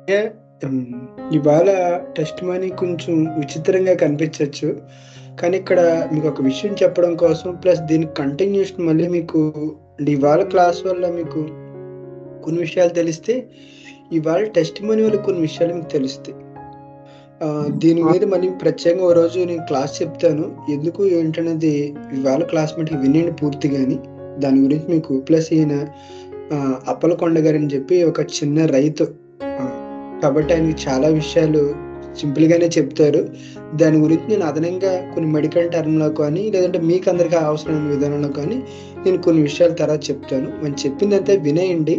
ఏ హ్మ్. ఇవాళ test money కొంచెం విచిత్రంగా కనిపించొచ్చు. కానీ ఇక్కడ మీకొక విషయం చెప్పడం కోసం ప్లస్ దీనికి కంటిన్యూషన్ మళ్ళీ మీకు అంటే ఇవాళ క్లాస్ వల్ల మీకు కొన్ని విషయాలు తెలిస్తే, ఇవాళ టెస్ట్ మనీ వల్ల కొన్ని విషయాలు మీకు తెలుస్తాయి. దీని ఆ! మీద మళ్ళీ ప్రత్యేకంగా ఓ రోజు నేను క్లాస్ చెప్తాను. ఎందుకు ఏంటనేది ఇవాళ క్లాస్ మటుకు వినండి పూర్తిగాని. దాని గురించి మీకు ప్లస్ ఈయన అప్పలకొండ గారని చెప్పి ఒక చిన్న రైతు. కాబట్టి ఆయనకి చాలా విషయాలు సింపుల్‌గానే చెప్తారు. దాని గురించి నేను అదనంగా కొన్ని మెడికల్ టర్మ్‌లో కానీ, లేదంటే మీకందరికి అవసరమైన విధానంలో కానీ, నేను కొన్ని విషయాలు తర్వాత చెప్తాను. మనం చెప్పిందంతా వినేయండి.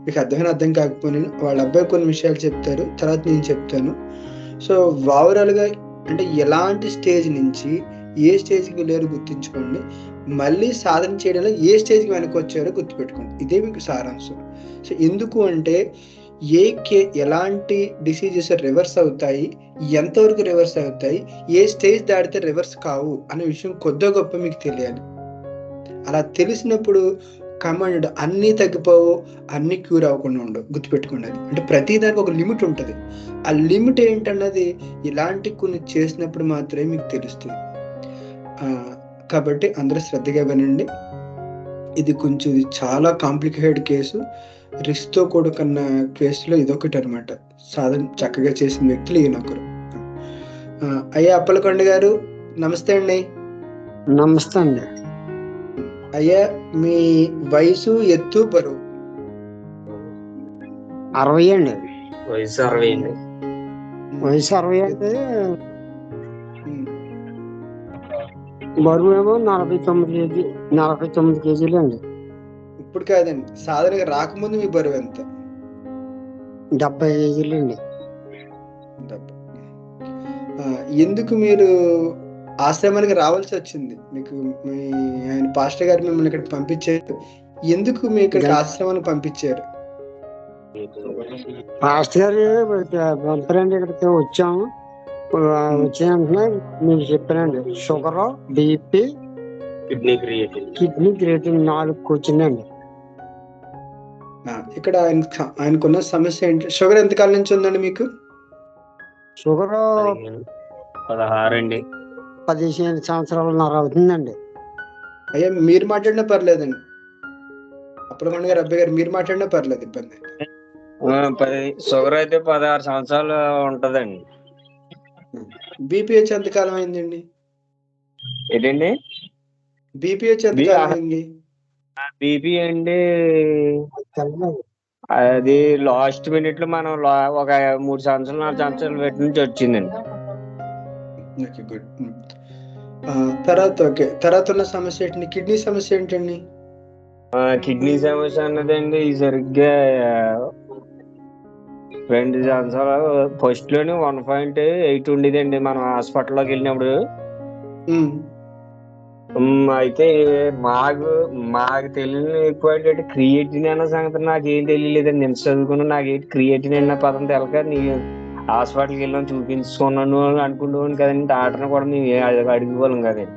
మీకు అర్థమైనా అర్థం కాకపోయినాను. వాళ్ళ అబ్బాయి కొన్ని విషయాలు చెప్తారు. తర్వాత నేను చెప్తాను. సో, ఓవరాల్‌గా అంటే ఎలాంటి స్టేజ్ నుంచి ఏ స్టేజ్‌కి వెళ్లారో గుర్తుంచుకోండి. మళ్ళీ సాధన చేయడంలో ఏ స్టేజ్‌కి వెనకొచ్చారో గుర్తుపెట్టుకోండి. ఇదే మీకు సారాంశం. సో, ఎందుకు అంటే ఎలాంటి డిసీజెస్ రివర్స్ అవుతాయి? ఎంతవరకు రివర్స్ అవుతాయి? ఏ స్టేజ్ దాటితే రివర్స్ కావు అనే విషయం కొద్దో గొప్పో మీకు తెలియాలి. అలా తెలిసినప్పుడు కమాండ్ అన్నీ తగ్గిపోవు, అన్నీ క్యూర్ అవ్వకుండా ఉండవు. గుర్తుపెట్టుకోండి అది. అంటే ప్రతి దానికి ఒక లిమిట్ ఉంటది. ఆ లిమిట్ ఏంటన్నది ఇలాంటి కొన్ని చేసినప్పుడు మాత్రమే మీకు తెలుస్తది. కాబట్టి అందరూ శ్రద్ధగా వినండి. ఇది చాలా కాంప్లికేటెడ్ కేసు. రిస్క్‌తో కూడుకున్న కేసులో ఇదొకటనమాట. సాధన చక్కగా చేసిన వ్యక్తులు ఈయనొకరు. అయ్యా అప్పలకొండ గారు నమస్తే అండి. నమస్తే అండి. అయ్యా మీ వయసు, ఎత్తు, బరువు? 60 అండి. వయసు 60 అండి. వయసు 60 అంటే ఎత్తు? హ్మ్. బరువేమో 49 కేజీలండి. ఇప్పుడు కాదండి. సాధనకి రాకముందు మీ బరువెంత? 70 కేజీలండి. ఎందుకు మీరు ఆశ్రమానికి రావాల్సొచ్చింది? మీకు మీ ఆయన పాస్టర్ గారు మిమ్మల్ని ఇక్కడికి పంపించారు. ఎందుకు మీ ఇక్కడికి ఆశ్రమానికి పంపించారు? పాస్టర్ గారు పంపారండి. ఇక్కడికి వచ్చాము. వచ్చిన వెంటనే మీకు చెప్పానండి. Sugar, BP, kidney creatine 4 కూర్చుందండి. ఇక్కడ ఆయనకున్న సమస్య ఏంటి? షుగర్ ఎంత కాలం నుంచి ఉందండి మీకు? షుగరు 16 అండి. 15 సంవత్సరాలన్నర అవుతుందండి. అయ్యా మీరు మాట్లాడినా పర్లేదండి. అప్పలకొండ గారు అబ్బాయి గారు మీరు మాట్లాడినా పర్లేదు ఇబ్బంది. షుగర్ అయితే 16 సంవత్సరాలు ఉంటదండి. బీపీ వచ్చి ఎంత కాలం అయిందండి? ఏంటండి? బీపీ వచ్చి ఎంత కాలం అయింది? బీపీ అండి అది లాస్ట్ మినిట్ లో మనం ఒక 3 సంవత్సరాలు 4 సంవత్సరాలు పెట్టి నుంచి వచ్చిందండి. Okay good. తర్వాత ఉన్న సమస్య ఏంటండి? కిడ్నీ సమస్య ఏంటండి? కిడ్నీ సమస్య అన్నదండి సరిగ్గా 2 సంవత్సరాలు ఫస్ట్ లోనే 1.8 ఉండేదండి మనం హాస్పిటల్లోకి వెళ్ళినప్పుడు. అయితే మాకు తెలియని ఎక్కువ ఏంటంటే క్రియేటిన్ అన్న సంగతి నాకేం తెలియలేదండి. నేను చదువుకున్నా నాకేంటి క్రియేటిన్ అన్న పదం తెలక నీ హాస్పిటల్కి వెళ్ళాం చూపించుకున్నాను అనుకుంటాను కదండి. డాక్టర్ని కూడా మేము అడిగిపోలేం కదండి.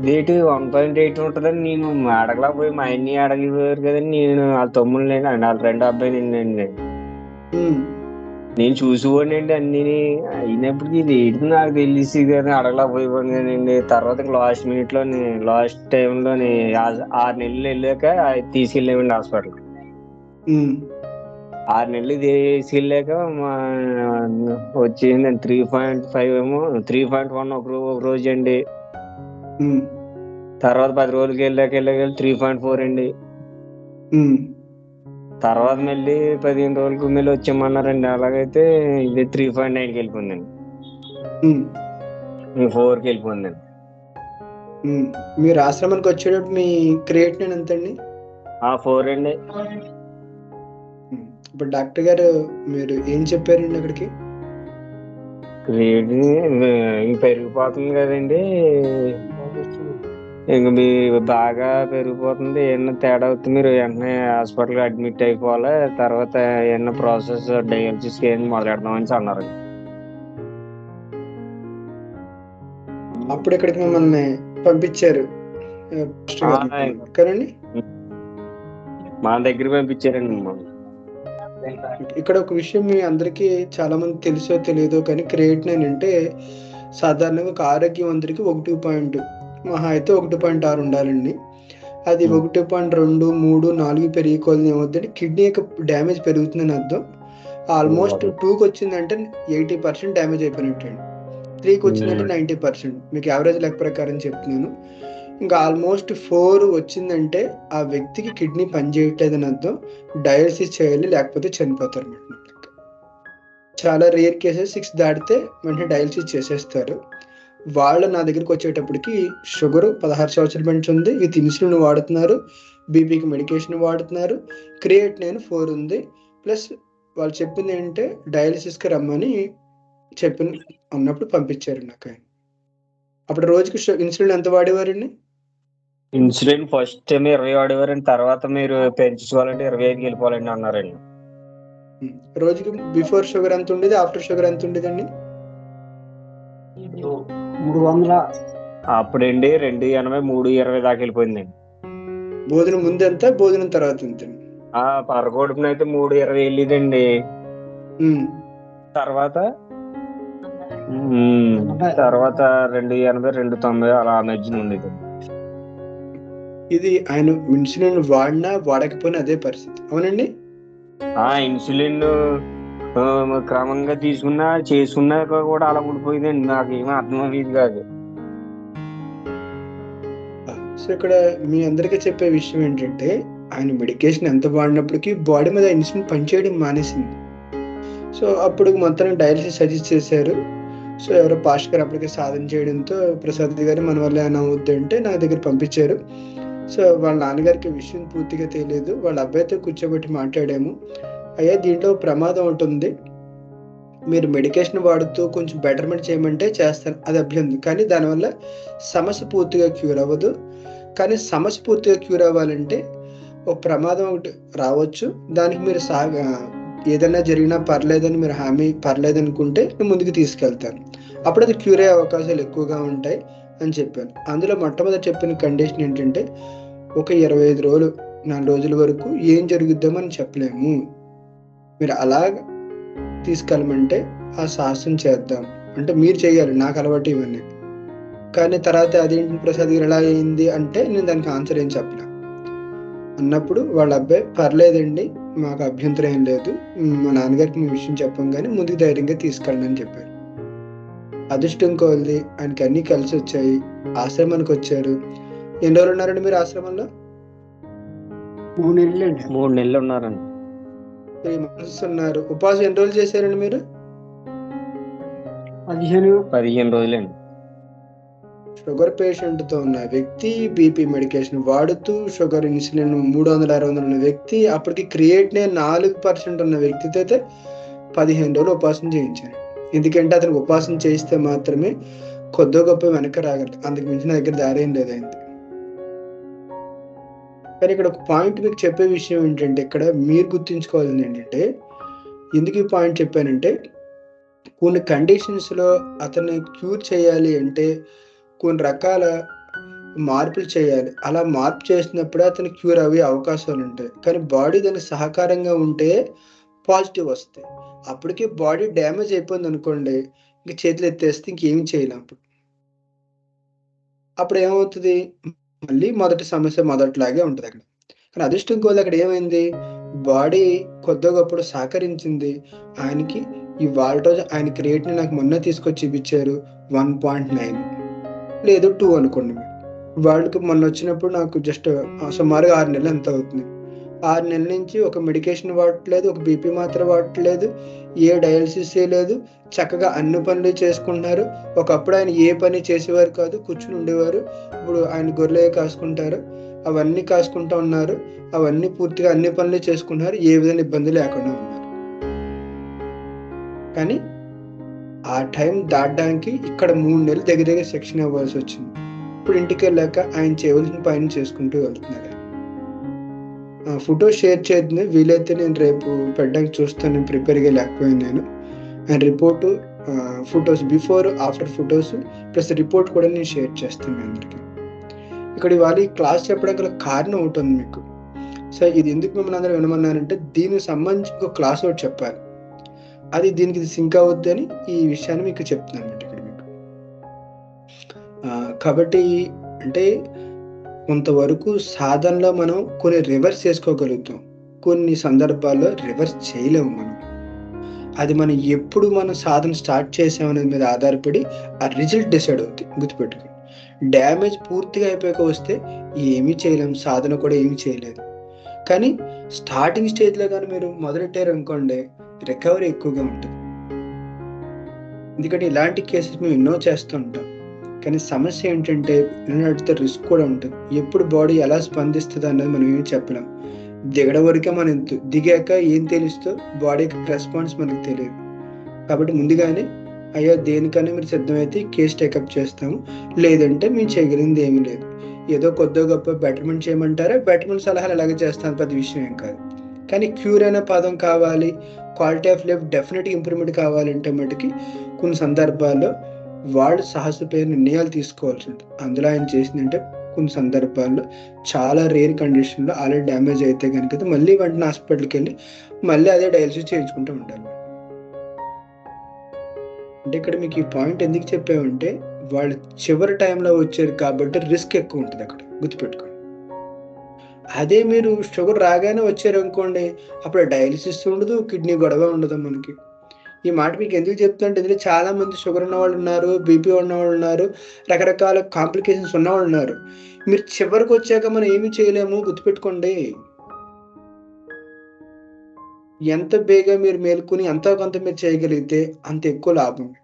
డేట్ 1.8 ఉంటుందని నేను అడగలేకపోయి మా అన్ని అడిగిపోయారు కదండి. నేను వాళ్ళ తమ్ముళ్ళు అండి వాళ్ళ రెండో అబ్బాయి అండి. నేను చూసుకోండి అన్ని అయినప్పటికీ ఇది ఏంటి నాకు తెలిసి కానీ అడగలేకపోయిపోయానండి. తర్వాత లాస్ట్ మినిట్ లోని లాస్ట్ టైంలోని 6 నెలలు వెళ్ళాక తీసుకెళ్ళామండి హాస్పిటల్. 6 నెలలు తీసుకెళ్ళాక వచ్చింది 3.5 ఏమో 3.1 ఒక రోజు అండి. తర్వాత 10 రోజులకి వెళ్ళాక 3.4 అండి. తర్వాత మళ్ళీ 15 రోజులకు మళ్ళీ వచ్చామన్నారండి. అలాగైతే ఇది 3.9కి వెళ్ళిపోయిందండి. 4కి వెళ్ళిపోయిందండి. మీరు ఆశ్రమానికి వచ్చేటప్పుడు మీ క్రియేటినిన్ ఎంతండి? 4 అండి. ఇప్పుడు డాక్టర్ గారు మీరు ఏం చెప్పారండి అక్కడికి? క్రియేటిన్ పెరిగిపోతుంది కదండి, ఇంక మీ బాగా పెరిగిపోతుంది, ఏమన్నా తేడా అవుతుంది, మీరు వెంటనే హాస్పిటల్ అడ్మిట్ అయిపోవాలి, తర్వాత ఏమన్నా ప్రాసెస్ డయాలసిస్ ఏం మొదలెడదామని అన్నారు. అప్పుడు ఇక్కడికి మిమ్మల్ని పంపించారు కదండి? మా దగ్గర పంపించారండి. ఇక్కడ ఒక విషయం మీ అందరికీ చాలా మంది తెలుసో తెలియదో కానీ క్రియేటినిన్ అంటే సాధారణంగా ఒక ఆరోగ్యవంతుడికి 1 మహా అయితే 1.6 ఉండాలండి. అది 1.2, 3, 4 పెరిగే కొలది ఏమవుతుందంటే కిడ్నీ యొక్క డ్యామేజ్ పెరుగుతుందని అర్థం. ఆల్మోస్ట్ 2కి వచ్చిందంటే 80% డ్యామేజ్ అయిపోయినట్టండి. 3కి వచ్చిందంటే 90%. మీకు యావరేజ్ లెక్క ప్రకారం చెప్తున్నాను. ఇంకా ఆల్మోస్ట్ 4 వచ్చిందంటే ఆ వ్యక్తికి కిడ్నీ పనిచేయట్లేదని అర్థం. డయాలసిస్ చేయాలి, లేకపోతే చనిపోతారు అన్నమాట. చాలా రేర్ కేసెస్ 6 దాటితే వెంటనే డయాలసిస్ చేసేస్తారు. వాళ్ళు నా దగ్గరికి వచ్చేటప్పటికి షుగర్ 16 సంవత్సరాల నుంచి ఉంది, విత్ ఇన్సులిన్ వాడుతున్నారు, బీపీకి మెడికేషన్ వాడుతున్నారు, క్రియేటినిన్ 4 ఉంది, ప్లస్ వాళ్ళు చెప్పింది ఏంటంటే డయాలసిస్కి రమ్మని అన్నప్పుడు పంపించారు నాకు. ఆయన అప్పుడు రోజుకి ఇన్సులిన్ ఎంత వాడేవారండి? ఇన్సులిన్ ఫస్ట్ టైం 20 వాడేవారండి. తర్వాత మీరు పెంచుకోవాలంటే 25కి వెళ్ళిపోవాలండి అన్నారండి. రోజుకి బిఫోర్ షుగర్ ఎంత ఉండేది, ఆఫ్టర్ షుగర్ ఎంత ఉండేదండి? 300. అప్పుడండి 280, 320 దాకా వెళ్ళిపోయిందండి. భోజనం ముందు ఎంత, భోజనం తర్వాత ఎంత? పరగొడుపున అయితే 320 వెళ్ళిందండి. తర్వాత 280, 290 అలా మధ్యన ఉండేది. ఇది ఆయన ఇన్సులిన్ వాడినా వాడకపోయినా అదే పరిస్థితి, అవునండి? ఇన్సులిన్ క్రమంగా తీసుకున్నా చేసుకున్నాక కూడా అలా ఉండిపోయిందండి. నాకేమీ అర్థమయ్యేది కాదు. సో ఇక్కడ మీ అందరికీ చెప్పే విషయం ఏంటంటే ఆయన మెడికేషన్ ఎంత వాడినప్పటికీ బాడీ మీద ఇన్సులిన్ పనిచేయడం మానేసింది. సో అప్పుడు మొత్తం డయాలసిస్ సజెస్ట్ చేశారు. సో ఎవరో పాస్టర్ గారు అప్పటికే సాధన చేయడంతో ప్రసాద్ గారు మన వల్ల ఏమైనా అవుద్ది అంటే నా దగ్గర పంపించారు. సో వాళ్ళ నాన్నగారికి విషయం పూర్తిగా తెలియదు. వాళ్ళ అబ్బాయితో కూర్చోబెట్టి మాట్లాడాము. అయ్యా, దీంట్లో ప్రమాదం ఉంటుంది, మీరు మెడికేషన్ వాడుతూ కొంచెం బెటర్మెంట్ చేయమంటే చేస్తాను, అది అభ్యంతరం. కానీ దానివల్ల సమస్య పూర్తిగా క్యూర్ అవ్వదు. కానీ సమస్య పూర్తిగా క్యూర్ అవ్వాలంటే ఒక ప్రమాదం ఒకటి రావచ్చు, దానికి మీరు ఏదైనా జరిగినా పర్లేదని మీరు హామీ పర్లేదనుకుంటే నేను ముందుకు తీసుకెళ్తాను, అప్పుడు అది క్యూర్ అయ్యే అవకాశాలు ఎక్కువగా ఉంటాయి అని చెప్పాను. అందులో మొట్టమొదటి చెప్పిన కండిషన్ ఏంటంటే ఒక 25 రోజులు 4 రోజుల వరకు ఏం జరుగుద్దామో అని చెప్పలేము, మీరు అలాగ తీసుకెళ్ళమంటే ఆ సాహసం చేద్దాం, అంటే మీరు చేయాలి, నాకు అలవాటు ఇవన్నీ. కానీ తర్వాత అదేంటి ప్రసాద్ గారు ఎలా అయింది అంటే నేను దానికి ఆన్సర్ ఏం చెప్పలే. అన్నప్పుడు వాళ్ళ అబ్బాయి పర్లేదండి, మాకు అభ్యంతరం ఏం లేదు, మా నాన్నగారికి మీ విషయం చెప్పం కానీ ముందుకు ధైర్యంగా తీసుకెళ్ళండి అని చెప్పారు. అదృష్టం కోల్ది ఆయనకి అన్నీ కలిసి వచ్చాయి. ఆశ్రమానికి వచ్చారు. ఎన్ని రోజులు ఉన్నారండి మీరు ఆశ్రమంలో? 3 నెలలు అండి. 3 నెలలు ఉన్నారండి. 3 months ఉన్నారు. ఉపవాసం ఎన్ని రోజులు చేశారండి మీరు? 15 రోజులండి. షుగర్ పేషెంట్ తో ఉన్న వ్యక్తి, బీపీ మెడికేషన్ వాడుతూ షుగర్ ఇన్సులిన్ 300-600 ఉన్న వ్యక్తి, అప్పటికి క్రియేటినిన్ 4% ఉన్న వ్యక్తితో అయితే 15 రోజులు ఉపవాసం చేయించారు. ఎందుకంటే అతనికి ఉపవాసం చేయిస్తే మాత్రమే కొద్దో గొప్ప వెనక రాగలరు, అందుకు మించిన దగ్గర దారి ఏం లేదండి. కానీ ఇక్కడ ఒక పాయింట్ మీకు చెప్పే విషయం ఏంటంటే ఇక్కడ మీరు గుర్తుంచుకోవాల్సింది ఏంటంటే, ఎందుకు ఈ పాయింట్ చెప్పానంటే కొన్ని కండిషన్స్లో అతన్ని క్యూర్ చేయాలి అంటే కొన్ని రకాల మార్పులు చేయాలి. అలా మార్పు చేసినప్పుడే అతను క్యూర్ అయ్యే అవకాశాలు ఉంటాయి. కానీ బాడీ దానికి సహకారంగా ఉంటే పాజిటివ్ వస్తాయి. అప్పటికే బాడీ డ్యామేజ్ అయిపోయింది అనుకోండి, ఇంక చేతులు ఎత్తేస్తే ఇంకేం చేయలేం. అప్పుడు ఏమవుతుంది, మళ్ళీ మొదటి సమస్య మొదట్లాగే ఉంటుంది అక్కడ. కానీ అదృష్టం కోల్ది అక్కడ ఏమైంది, బాడీ కొద్దిగప్పుడు సహకరించింది. ఆయనకి ఇవాళ రోజు ఆయన క్రియేటినిన్ నాకు మొన్న తీసుకొచ్చి చూపించారు 1.9 లేదు 2 అనుకోండి. వాళ్ళకి మొన్న వచ్చినప్పుడు నాకు జస్ట్ సుమారుగా 6 నెలలు ఎంత అవుతుంది. 6 నెలల నుంచి ఒక మెడికేషన్ వాడట్లేదు, ఒక బీపీ మాత్ర వాడట్లేదు, ఏ డయాలసిస్ లేదు, చక్కగా అన్ని పనులు చేసుకుంటున్నారు. ఒకప్పుడు ఆయన ఏ పని చేసేవారు కాదు, కూర్చుని ఉండేవారు. ఇప్పుడు ఆయన గొర్రెలే కాసుకుంటారు, అవన్నీ కాసుకుంటూ ఉన్నారు, అవన్నీ పూర్తిగా అన్ని పనులు చేసుకుంటున్నారు, ఏ విధమైన ఇబ్బంది లేకుండా ఉన్నారు. కానీ ఆ టైం దాటడానికి ఇక్కడ 3 నెలలు దగ్గర సెక్షన్ అవ్వాల్సి వచ్చింది. ఇప్పుడు ఇంటికి వెళ్ళాక ఆయన చేయవలసిన పని చేసుకుంటూ వెళ్తున్నారు. ఫోటో షేర్ చేద్దాం, వీలైతే నేను రేపు పెట్టడానికి చూస్తాను, నేను ప్రిపేర్గా లేకపోయాను. నేను ఆయన report, photos before after photos plus report కూడా నేను షేర్ చేస్తాను మీ అందరికీ. ఇక్కడ ఇవాళ క్లాస్ చెప్పడానికి గల కారణం ఉంటుంది మీకు. సో ఇది ఎందుకు మిమ్మల్ని అందరూ వినమన్నానంటే దీనికి సంబంధించి ఒక క్లాస్ ఒకటి చెప్పాలి. అది దీనికి సింక్ అవుద్ది అని ఈ విషయాన్ని మీకు చెప్తున్నాను అన్నమాట ఇక్కడ మీకు. కాబట్టి అంటే కొంతవరకు సాధనలో మనం కొన్ని రివర్స్ చేసుకోగలుగుతాం. కొన్ని సందర్భాల్లో రివర్స్ చేయలేము మనం. అది మనం ఎప్పుడు మనం సాధన స్టార్ట్ చేసామనేది మీద ఆధారపడి ఆ రిజల్ట్ డిసైడ్ అవుద్ది. గుర్తుపెట్టుకోండి. డ్యామేజ్ పూర్తిగా అయిపోయాక వస్తే ఏమీ చేయలేము. సాధన కూడా ఏమీ చేయలేదు. కానీ స్టార్టింగ్ స్టేజ్‌లో గాని మీరు మొదలెట్టారనుకోండి రికవరీ ఎక్కువగా ఉంటుంది. ఎందుకంటే ఇలాంటి కేసెస్ మేము ఎన్నో చేస్తూ ఉంటాం. కానీ సమస్య ఏంటంటే నడితే రిస్క్ కూడా ఉంటుంది. ఎప్పుడు బాడీ ఎలా స్పందిస్తది అన్నది మనం ఏమి చెప్పలేం. దిగడం వరకే మనం దిగాక ఏం తెలుస్తదో బాడీకి రెస్పాన్స్ మనకు తెలియదు. కాబట్టి ముందుగానే అయ్యో దేనికన్నా మీరు సిద్ధమైతే కేస్ టేకప్ చేస్తాము. లేదంటే మేము చేయగలిగింది ఏమీ లేదు. ఏదో కొద్దో గొప్పో బెటర్‌మెంట్ చేయమంటారా? బెటర్‌మెంట్ సలహాలు ఎలాగో చేస్తాను. పెద్ద విషయం ఏం కాదు. కానీ క్యూర్ అనే పదం కావాలి. క్వాలిటీ ఆఫ్ లైఫ్ డెఫినిట్‌గా ఇంప్రూవ్‌మెంట్ కావాలంటే మటికి కొన్ని సందర్భాల్లో వాళ్ళు సాహసోపేత నిర్ణయాలు తీసుకోవాల్సి ఉంటుంది. అందులో ఆయన చేసిందంటే కొన్ని సందర్భాల్లో చాలా రేర్ కండిషన్‌లో ఆల్రెడీ డ్యామేజ్ అయితే గనుక మళ్ళీ వెంటనే హాస్పిటల్‌కెళ్ళి మళ్ళీ అదే డయాలిసిస్ చేయించుకుంటూ ఉండాలి. అంటే ఇక్కడ మీకు ఈ పాయింట్ ఎందుకు చెప్పామంటే వాళ్ళు చివరి టైంలో వచ్చారు కాబట్టి రిస్క్ ఎక్కువ ఉంటది అక్కడ. గుర్తుపెట్టుకోండి. అదే మీరు షుగర్ రాగానే వచ్చారనుకోండి అప్పుడు డయాలిసిస్ ఉండదు, కిడ్నీ గొడవ ఉండదు మనకి. ఈ మాట మీకు ఎందుకు చెప్తున్నానంటే ఇందులో చాలా మంది షుగర్ ఉన్నవాళ్ళున్నారు, బీపీ ఉన్నవాళ్ళున్నారు, రకరకాల కాంప్లికేషన్స్ ఉన్నవాళ్ళున్నారు. మీరు చివరికొచ్చాక మనం ఏమి చేయలేము గుర్తుపెట్టుకోండి. ఎంత బేగా మీరు మేలుకొని ఎంతో కొంత మీరు చేయగలిగితే అంత ఎక్కువ లాభం మీకు.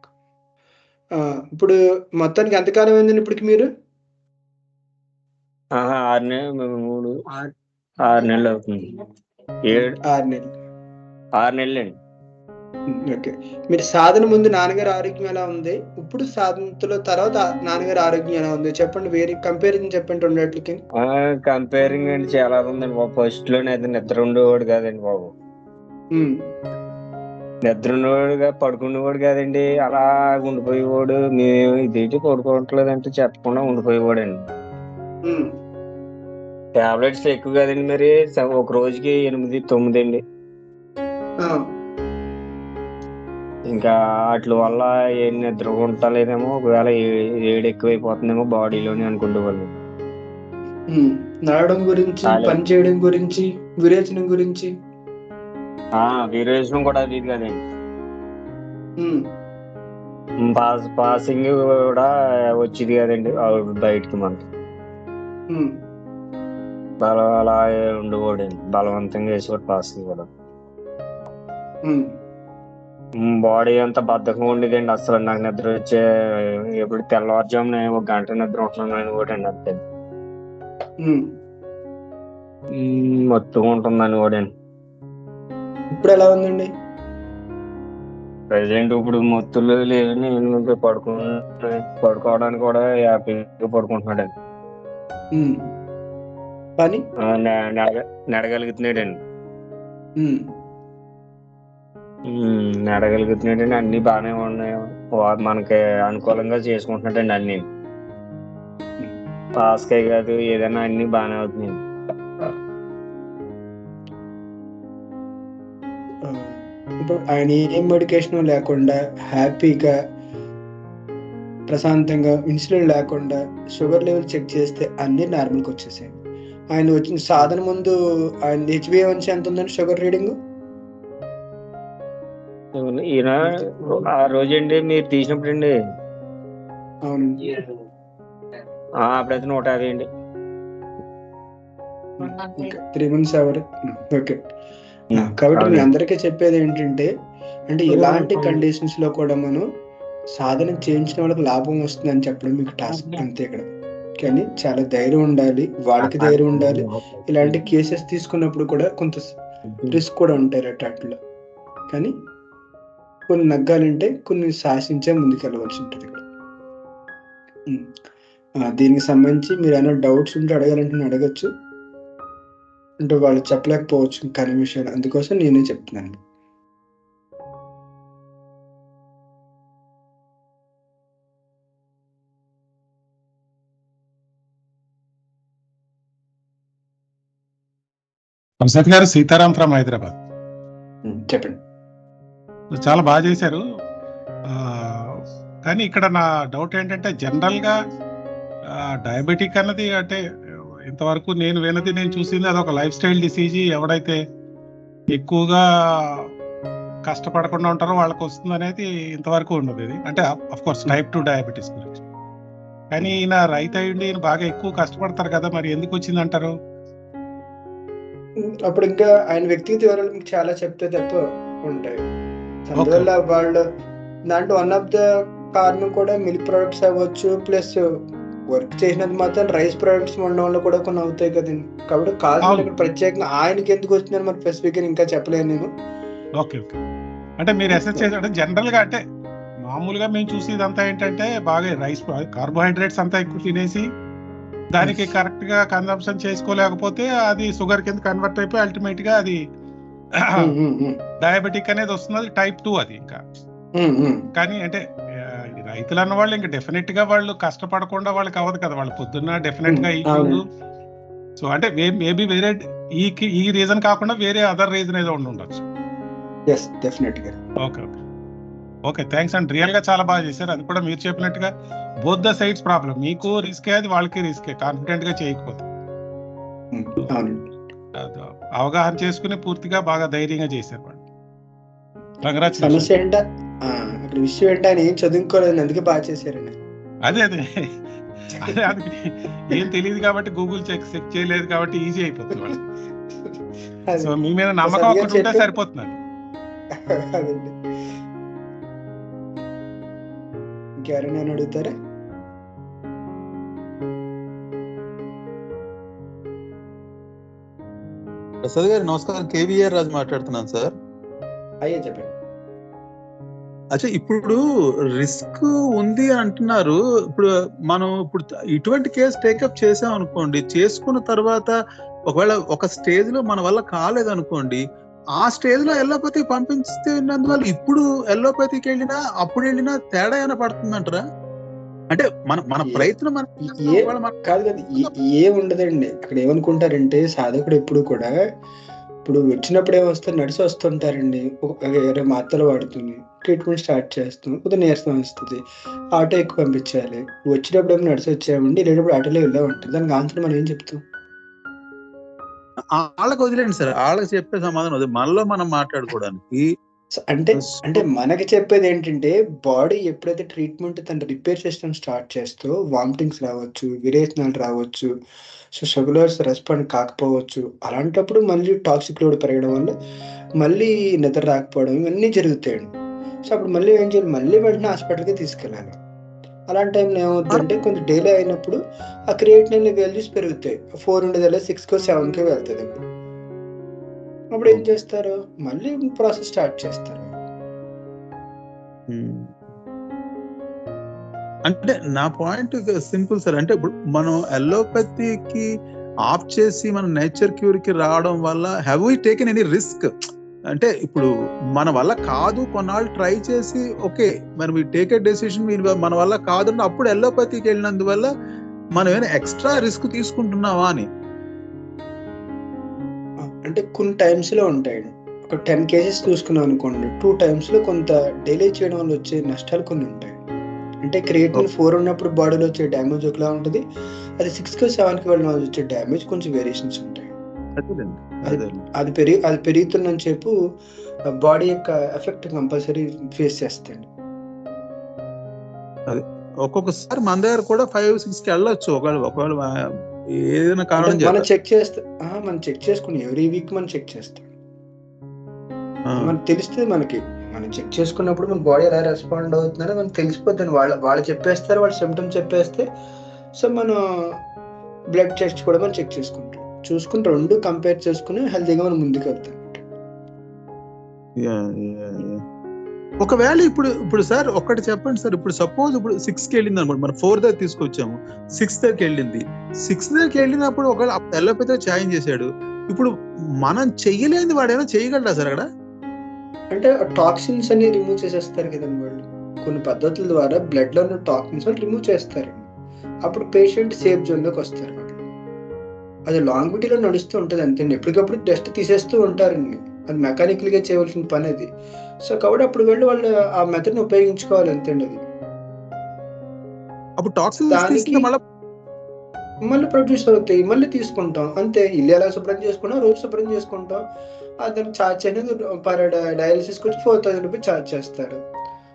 ఇప్పుడు మొత్తానికి ఎంత కాలం అయిందండి ఇప్పటికి మీరు? 6 నెలలు 6 6 నెలలు అవుతుంది. 6 నెలలు. 6 నెలలండి. ఓకే. మీరు సాధన ముందు నాన్నగారి ఆరోగ్యం ఎలా ఉంది? ఇప్పుడు సాధనలో తర్వాత నాన్నగారి ఆరోగ్యం ఎలా ఉంది? చెప్పండి వేరే కంపారిజన్ చెప్పండి రెండిట్లకి. కంపేరింగ్ అండి చాలా ఉందండి బాబు. ఫస్ట్‌లోనైతే నిద్ర ఉండేవాడు కాదండి బాబు. హ్మ్. నిద్ర ఉండేవాడుగా పడుకునేవాడు కాదండి. అలా ఉండిపోయేవాడు. మేము ఇదేంటి పడుకోవట్లేదంటే చెప్పకుండా ఉండిపోయేవాడండి. హ్మ్. టాబ్లెట్స్ ఎక్కువ కదండి మరి. ఒక రోజుకి 8, 9 అండి. ఆ! ఇంకా ఆట్లి వల్ల ఏం నిద్ర ఉండలేదేమో, ఒకవేళ వేడి ఎక్కువైపోతుందేమో బాడీలోని అనుకునేవాళ్ళం. హ్మ్. నడవడం గురించి, చాలే. పని చేయడం గురించి, విరేచనం గురించి. విరేచనం కూడా అది కదండి. హ్మ్. పాసింగ్ కూడా వచ్చేది కదండి బయటికి మనకి. హ్మ్. అలా ఉండేవాడండి. బలవంతంగా వేసేవాడు పాసింగ్ కూడా. హ్మ్. బాడీ అంతా బద్ధకంగా ఉండేదండి. అసలు నాకు నిద్ర వచ్చే ఎప్పుడు తెల్లవారుజామున ఒక గంట నిద్ర ఉంటున్నాను అనుకోడండి అంతే. హ్మ్. మత్తుగా ఉంటుంది అనుకోడండి. ఇప్పుడెలా ఉందండి? ప్రెజెంట్ ఇప్పుడు మత్తులు లేవు. నేను పడుకోవడానికి కూడా హ్యాపీగా పడుకుంటున్నాడండి. హ్మ్. పని? నడగలుగుతున్నాడండి. హ్మ్. నడగలుగుతున్నాడండి. అన్ని బాగానే ఉన్నాయి. మనకి అనుకూలంగా చేసుకుంటున్నాడండి అన్ని. హ్మ్. పాస్కాయ కాదు ఏదైనా అన్ని బాగానే అవుతున్నాయి. ఇప్పుడు ఆయన ఏం మెడికేషన్ లేకుండా హ్యాపీగా ప్రశాంతంగా ఇన్సులిన్ లేకుండా షుగర్ లెవెల్ చెక్ చేస్తే అన్నీ నార్మల్‌కి వచ్చేసాయి. ఆయన వచ్చిన సాధన ముందు ఆయన హెచ్‌బీ1సీ ఎంత ఉందండి షుగర్ రీడింగు? ఈయన ఆ రోజండి మీరు తీసినప్పుడండి అవునండి. అప్పుడైతే 150 అండి. ఓకే. 3 months okay. కాబట్టి మీ అందరికీ చెప్పేది ఏంటంటే, అంటే ఇలాంటి కండిషన్స్‌లో కూడా మనం సాధన చేయించిన వాళ్ళకి లాభం వస్తుందని చెప్పడం మీకు టాస్క్ అంతే ఇక్కడ. కానీ చాలా ధైర్యం ఉండాలి. వాళ్ళకి ధైర్యం ఉండాలి. ఇలాంటి కేసెస్ తీసుకున్నప్పుడు కూడా కొంత రిస్క్ కూడా ఉంటాయి ఆటిల్లో. కానీ కొన్ని నగ్గాలంటే కొన్ని శాసించే ముందుకెళ్ళవలసి ఉంటది ఇక్కడ. దీనికి సంబంధించి మీరేమైనా డౌట్స్ ఉంటే అడగాలంటే నన్ను అడగొచ్చు. అంటే వాళ్ళు చెప్పలేకపోవచ్చు కొన్ని విషయాలు. అందుకోసం నేనే చెప్తున్నాను. ప్రసాద్ గారు, సీతారాం ఫ్రమ్ హైదరాబాద్. చెప్పండి. చాలా బాగా చేశారు. కానీ ఇక్కడ నా డౌట్ ఏంటంటే, జనరల్గా డయాబెటిక్ అన్నది అంటే ఇంతవరకు నేను చూసింది అదొక లైఫ్ స్టైల్ డిసీజ్. ఎవడైతే ఎక్కువగా కష్టపడకుండా ఉంటారో వాళ్ళకి వస్తుంది అనేది ఇంతవరకు ఉన్నది. ఇది అంటే అఫ్ కోర్స్ టైప్ 2 డయాబెటీస్ గురించి. కానీ ఈయన రైతు అయ్యండి, ఈయన బాగా ఎక్కువ కష్టపడతారు కదా, మరి ఎందుకు వచ్చింది అంటారు? అప్పుడు ఇంకా ఆయన వ్యక్తిగత వివరాలు మీకు చాలా చెప్తే తప్ప ఉంటాయి. అందువల్ల వాళ్ళు దాంట్లో వన్ ఆఫ్ ద కారణం కూడా మిల్క్ ప్రొడక్ట్స్ అవ్వచ్చు, ప్లస్ వర్క్ చేసినంత మాత్రం రైస్ ప్రొడక్ట్స్ ఉండడం వల్ల కూడా కొన్ని అవుతాయి కదండి. కాబట్టి కాదు ఇక్కడ ప్రత్యేకంగా ఆయనకి ఎందుకు వచ్చిందని మరి స్పెసిఫిక్ గా ఇంకా చెప్పలేను నేను. ఓకే ఓకే, అంటే మీరు అసెస్ చేసే జనరల్ గా అంటే మామూలుగా మేము చూసి ఇదంతా ఏంటంటే బాగా రైస్ కార్బోహైడ్రేట్స్ అంతా ఎక్కువ తినేసి దానికి కరెక్ట్ గా కన్సంప్షన్ చేసుకోలేకపోతే అది షుగర్ కింద కన్వర్ట్ అయిపోయి అల్టిమేట్ గా అది డయాబెటిక్ అనేది వస్తుంది. టైప్ 2 అది. ఇంకా కానీ అంటే రైతులు అన్న వాళ్ళు ఇంకా డెఫినెట్ గా వాళ్ళు కష్టపడకుండా వాళ్ళకి అవ్వదు కదా, వాళ్ళు పొద్దున్న డెఫినెట్ గా సో అంటే మేబీ వేరే ఈ రీజన్ కాకుండా వేరే అదర్ రీజన్ ఏదో ఉండొచ్చు. ఓకే ఓకే ఓకే, థ్యాంక్స్ అండి. రియల్ గా చాలా బాగా చేశారు. అది కూడా మీరు చెప్పినట్టుగా బోత్ ద సైడ్స్ ప్రాబ్లం, మీకు రిస్కే అది వాళ్ళకి రిస్కే, కాన్ఫిడెంట్ గా చేయకపోతే. అవగాహన చేసుకుని పూర్తిగా బాగా ధైర్యంగా చేశారు వాళ్ళు. సమస్య ఏంట అక్కడ విషయం ఏంట ఆయన ఏం చదువుకోలేదు, అందుకే బాగా చేశారండి. అదే అదే అదే అది ఏం తెలియదు కాబట్టి గూగుల్ చెక్ చేయలేదు కాబట్టి ఈజీ అయిపోతుంది వాళ్ళకి. సో మీ మీద నమ్మకం ఒకటి ఉంటే సరిపోతుంది. అదండి. ఇంకెవరైనా అడుగుతారా? ప్రసాద్ గారు నమస్కారం, కేవీఆర్ రాజు మాట్లాడుతున్నాను సార్. అయ్యే చెప్పండి. అచ్చా, ఇప్పుడు రిస్క్ ఉంది అంటున్నారు. ఇప్పుడు ఇటువంటి కేసు టేకప్ చేసాం అనుకోండి, చేసుకున్న తర్వాత ఒకవేళ ఒక స్టేజ్ లో మన వల్ల కాలేదనుకోండి, ఆ స్టేజ్ లో ఎల్లోపతికి పంపించినందువల్ల ఇప్పుడు ఎల్లోపతికి వెళ్ళినా అప్పుడు వెళ్ళినా తేడా ఏమైనా పడుతుందంటారా? అంటే మన ప్రయత్నం కాదు కదా, ఏం ఉండదండి. అక్కడ ఏమనుకుంటారంటే సాధకుడు ఎప్పుడు కూడా ఇప్పుడు వచ్చినప్పుడు ఏమొస్తారు, నడిచి వస్తుంటారండి, వేరే మాత్రలు వాడుతుంది, ట్రీట్మెంట్ స్టార్ట్ చేస్తాం, కొద్దిగా నీరసం వస్తుంది, ఆటో ఎక్కువ పంపించాలి. వచ్చినప్పుడు ఏమో నడిచి వచ్చామండి, వెళ్ళేటప్పుడు ఆటోలో వెళ్ళా ఉంటుంది. దానికి ఆన్సర్ మనం ఏం చెప్తాం? వాళ్ళకి వదిలేండి సార్, వాళ్ళకి చెప్పే సమాధానం అది, మనలో మనం మాట్లాడుకోవడానికి. అంటే మనకి చెప్పేది ఏంటంటే, బాడీ ఎప్పుడైతే ట్రీట్మెంట్ తన రిపేర్ సిస్టమ్ స్టార్ట్ చేస్తూ వామిటింగ్స్ రావచ్చు, విరేచనాలు రావచ్చు, సో షుగర్స్ రెస్పాండ్ కాకపోవచ్చు. అలాంటప్పుడు మళ్ళీ టాక్సిక్ లోడ్ పెరగడం వల్ల మళ్ళీ నిద్ర రాకపోవడం ఇవన్నీ జరుగుతాయండి. సో అప్పుడు మళ్ళీ ఏం చేయాలి, మళ్ళీ వెంటనే హాస్పిటల్కి తీసుకెళ్ళాలి. అలాంటి టైంలో ఏమవుతుందంటే కొంచెం డిలే అయినప్పుడు ఆ క్రియేటినిన్ వాల్యూస్ పెరుగుతాయి. 4 ఉండేది 6కో 7కో వెళ్తుంది. అప్పుడు ఏం చేస్తారు, మళ్ళీ ప్రాసెస్ స్టార్ట్ చేస్తారు. అంటే నా పాయింట్ సింపుల్ సార్, అంటే ఇప్పుడు మనం అలోపతికి ఆఫ్ చేసి మన నేచర్ క్యూర్ కి రావడం వల్ల have we taken any risk? అంటే ఇప్పుడు మన వల్ల కాదు, కొన్నాళ్ళు ట్రై చేసి ఓకే మరి వి టేక్ ఎ డెసిషన్, మన వల్ల కాదు అప్పుడు అలోపతికి వెళ్ళినందువల్ల మనం ఏమైనా ఎక్స్ట్రా రిస్క్ తీసుకుంటున్నావా అని. అంటే కొన్ని టైమ్స్ లో ఉంటాయండి. ఒక 10 కేసెస్ చూసుకున్నాం అనుకోండి, 2 times లో కొంత డిలే చేయడం వల్ల వచ్చే నష్టాలు కొన్ని ఉంటాయి. అంటే క్రియేటిన్ 4 ఉన్నప్పుడు బాడీలో వచ్చే డ్యామేజ్ ఒకలా ఉంటుంది, అది 6కో 7కో వెళ్ళిన వాళ్ళు వచ్చే డ్యామేజ్ కొంచెం వేరియేషన్స్ ఉంటాయి. అది పెరుగుతున్న చెప్పు బాడీ యొక్క ఎఫెక్ట్ కంపల్సరీ ఫేస్ చేస్తాండి. అదే ఒక్కొక్కసారి మన దగ్గర కూడా 5-6కి వెళ్ళొచ్చు, ఒకవేళ ఏదైనా కారణం మనం చెక్ చేసుకుని ఎవ్రీ వీక్ మనం చెక్ చేస్తాం. మనకు తెలుస్తుంది, మనం చెక్ చేసుకున్నప్పుడు మన బాడీ ఎలా రెస్పాండ్ అవుతుందని మనకు తెలిసిపోతుంది. వాళ్ళు చెప్పేస్తారు, వాళ్ళ సిమ్టమ్స్ చెప్పేస్తే సో మనం బ్లడ్ టెస్ట్ కూడా మనం చెక్ చూసుకుని 2 కంపేర్ చేసుకుని హెల్తీగా మనం ముందుకు వెళ్తాం. ఒకవేళ ఇప్పుడు సార్ ఒక్కటి చెప్పండి సార్, ఇప్పుడు సపోజ్ ఇప్పుడు 6కి వెళ్ళింది అనుకోండి, మనం 4 దగ్గర తీసుకొచ్చాము, 6 దగ్గరికి వెళ్ళింది. 6 దగ్గరికి వెళ్ళినప్పుడు ఒకవేళ ఎల్లోపతిలో ఛాయింగ్ చేశాడు, ఇప్పుడు మనం చెయ్యలేని వాడు ఏమైనా చేయగలరా సార్ అక్కడ? అంటే టాక్సిన్స్ అన్ని రిమూవ్ చేసేస్తారు కదండి వాళ్ళు. కొన్ని పద్ధతుల ద్వారా బ్లడ్ లో ఉన్న టాక్సిన్స్ రిమూవ్ చేస్తారు. అప్పుడు పేషెంట్ సేఫ్ జోన్ లోకి వస్తారు. అది లాంగ్విటీలో నడుస్తూ ఉంటుంది అంతే. ఎప్పటికప్పుడు డస్ట్ తీసేస్తూ ఉంటారండి. అది మెకానికల్ గా చేయవలసిన పని అది. సో కాబట్టి అప్పుడు వెళ్ళి వాళ్ళు ఆ మెథడ్ ని ఉపయోగించుకోవాలి అంతేండి. అది అప్పుడు టాక్సిన్స్ దానికి తీసుకుంటే మళ్ళీ ప్రొడ్యూస్ అవుతాయి, మళ్ళీ తీసుకుంటాం అంతే. ఇల్లు ఎలా శుభ్రం చేసుకున్నా రోజు శుభ్రం చేసుకుంటాం. దానికి ఛార్జ్ అనేది పర్ డయాలిసిస్కి వచ్చి 4000 రూపీస్ ఛార్జ్ చేస్తారు.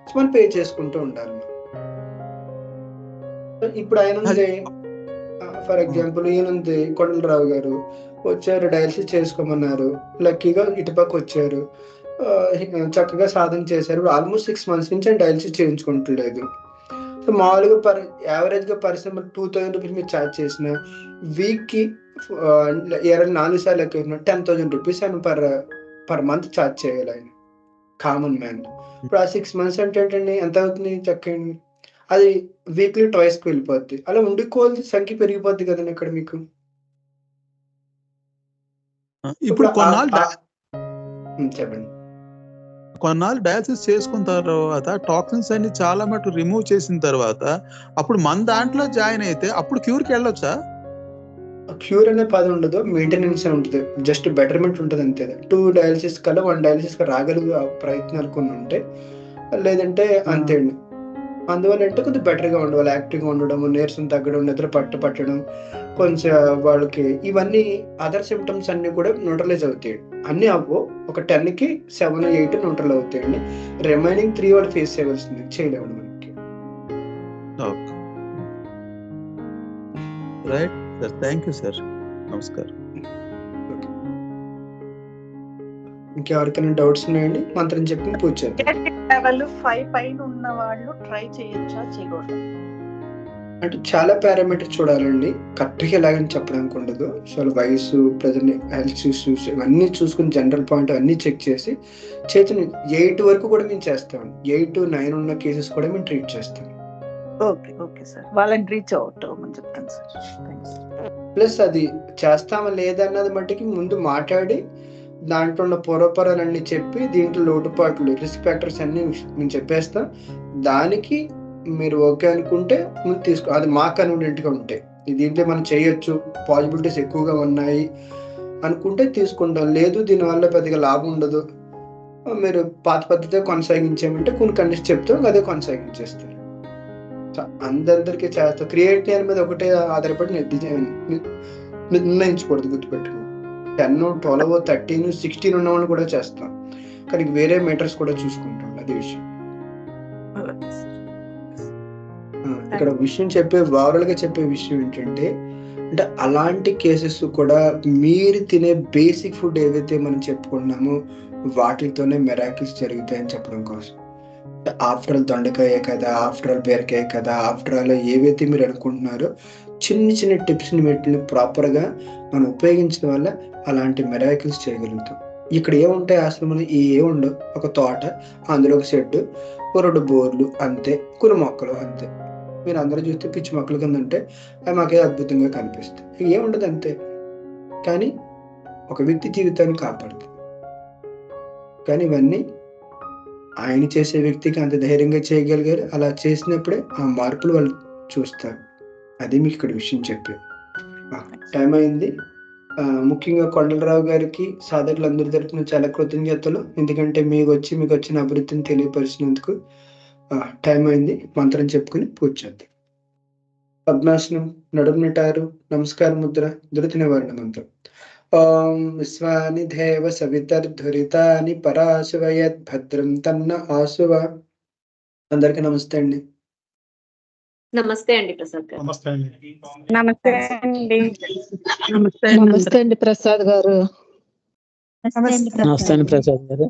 సో మనం పే చేసుకుంటూ ఉండాలి. ఇప్పుడు ఆయన ఉంది, ఫర్ ఎగ్జాంపుల్ ఈయన ఉంది కొండలరావు గారు, వచ్చారు డయాలిసిస్ చేసుకోమన్నారు, లక్కీగా ఇటుపక్క వచ్చారు, చక్కగా సాధన చేశారు. ఆల్మోస్ట్ 6 months నుంచి ఆయన డయాలిసిస్ చేయించుకుంటలేదు. సో మామూలుగా యావరేజ్ గా పరిశ్రమ 2000 రూపీస్ మీరు ఛార్జ్ చేసిన వీక్ కి 4 సార్లు ఎక్కువ 10,000 రూపీస్ ఆయన పర్ మంత్ ఛార్జ్ చేయాలి ఆయన కామన్ మ్యాన్. ఇప్పుడు ఆ 6 months అంటే ఏంటండి, ఎంత అవుతుంది చక్కని, అది వీక్లీ ట్వైస్ కి వెళ్ళిపోద్ది. అలా ఉండికోవాలి సంఖ్య పెరిగిపోద్ది కదండి ఇక్కడ మీకు. ఇప్పుడు చెప్పండి. కొన్నాళ్ళు డయాలసిస్ చేసుకున్న తర్వాత టాక్సిన్స్ అన్ని చాలా మటు రిమూవ్ చేసిన తర్వాత అప్పుడు మన దాంట్లో జాయిన్ అయితే అప్పుడు క్యూర్కి వెళ్ళొచ్చా? క్యూర్ అనే పదం ఉండదు, మెయింటెనెన్స్ అని ఉంటుంది. జస్ట్ బెటర్మెంట్ ఉంటుంది అంతే. 2 డయాలిసిస్ కల్లా 1 డయాలిసిస్ రాగలిగే ప్రయత్నాలు కొన్ని ఉంటాయి, లేదంటే అంతే అండి. అందువల్ల అంటే కొద్దిగా బెటర్గా ఉండవాలి, యాక్టివ్గా ఉండడం, నీరసం తగ్గడం, నిద్ర పట్టడం, కొంచెం వాళ్ళకి ఇవన్నీ అదర్ సిమ్టమ్స్ అన్ని కూడా న్యూట్రలైజ్ అవుతాయి. అన్ని అవ్వు, ఒక 10కి 7, 8 న్యూట్రల్ అవుతాయండి. రిమైనింగ్ 3 వాళ్ళు ఫేస్ చేయవలసింది, చేయలేము మనకి. Right sir, thank you sir, నమస్కారం. ఇంకెవరికైనా డౌట్స్ ఉన్నాయండి? మంత్రం చెప్పి పూజ చేద్దాం. లెవెల్ 5 పైన ఉన్న వాళ్ళు ట్రై చేయొచ్చా, చేయకూడదు? అంటే చాలా పారామీటర్స్ చూడాలండి, కరెక్ట్గా ఎలాగని చెప్పడానికి ఉండదు. సో వయసు, ప్రజెంట్ హెల్త్ ఇష్యూస్ ఇవన్నీ చూసుకుని జనరల్ పాయింట్ అన్నీ చెక్ చేసి చేతిని 8 వరకు కూడా మేము చేస్తాం. 8, 9 ఉన్న కేసెస్ కూడా మేము ట్రీట్ చేస్తాం. ఓకే ఓకే సార్, వాళ్ళని రీచ్ అవుట్ అవ్వమని చెప్తాను సార్. ప్లస్ అది చేస్తామా లేదన్నది మట్టికి ముందు మాట్లాడి దాంట్లో ఉన్న పూర్వపరాలన్నీ చెప్పి దీంట్లో లోటుపాట్లు, రిస్క్ ఫ్యాక్టర్స్ అన్ని మేము చెప్పేస్తాం. దానికి మీరు ఓకే అనుకుంటే ముందు తీసుకో, అది మా కన్వీనియంట్గా ఉంటాయి, దీంట్లో మనం చేయొచ్చు, పాసిబిలిటీస్ ఎక్కువగా ఉన్నాయి అనుకుంటే తీసుకుంటాం. లేదు దీనివల్ల పెద్దగా లాభం ఉండదు, మీరు పాత పద్ధతిగా కొనసాగించామంటే కొన్ని కండిషన్ చెప్తాం, అదే కొనసాగించేస్తారు. అందరికీ చేస్తాం. క్రియేటివ్ మీద ఒకటే ఆధారపడి నిర్ణయించకూడదు, గుర్తుపెట్టుకోండి. 10, 12, 13, 16 ఉన్న వాళ్ళు కూడా చేస్తాం, కానీ వేరే మీటర్స్ కూడా చూసుకుంటాం. అది విషయం. ఇక్కడ విషయం ఓవరాల్ గా చెప్పే విషయం ఏంటంటే, అంటే అలాంటి కేసెస్ కూడా మీరు తినే బేసిక్ ఫుడ్ ఏవైతే మనం చెప్పుకున్నామో వాటితోనే మిరాకిల్స్ జరుగుతాయని చెప్పడం కోసం. ఆఫ్టర్ ఆల్ దొండకాయే కదా, ఆఫ్టర్ ఆల్ బీరకాయ కదా, ఆఫ్టర్ ఆల్ ఏవైతే మీరు అనుకుంటున్నారో చిన్న చిన్న టిప్స్ ని వీటిని ప్రాపర్ గా మనం ఉపయోగించడం వల్ల అలాంటి మిరాకిల్స్ చేయగలుగుతాం. ఇక్కడ ఏముంటాయి ఆశ్రమంలో? ఏముండవు, ఒక తోట, అందులో ఒక షెడ్, 2 బోర్లు అంతే, కొన్ని మొక్కలు అంతే. మీరు అందరూ చూస్తే పిచ్చి మొక్కలు కింద ఉంటే అవి మాకే అద్భుతంగా కనిపిస్తాయి. ఏముండదు అంతే, కానీ ఒక వ్యక్తి జీవితాన్ని కాపాడుతుంది. కానీ ఇవన్నీ ఆయన చేసే వ్యక్తికి అంత ధైర్యంగా చేయగలిగారు. అలా చేసినప్పుడే ఆ మార్పులు వాళ్ళు చూస్తారు. అది మీకు ఇక్కడ విషయం చెప్పేది. టైం అయింది. ముఖ్యంగా కొండలరావు గారికి సాధకులు అందరి తరపున చాలా కృతజ్ఞతలు, ఎందుకంటే మీకు వచ్చిన అభివృద్ధిని తెలియపరిచినందుకు. టైం అయింది, మంత్రం చెప్పుకుని పూజ చేద్దాం. పద్మాసనం, నడుము నిటారు, నమస్కార ముద్ర, ధృతి నివారణ మంత్రం. ఓం విశ్వాని దేవ సవితర్ధురితాని పరాశువయత్ భద్రం తన్న ఆశువ. అందరికీ నమస్తే అండి. నమస్తే అండి ప్రసాద్ గారు. నమస్తే అండి. నమస్తే అండి. నమస్తే అండి ప్రసాద్ గారు. నమస్తే అండి ప్రసాద్ గారు.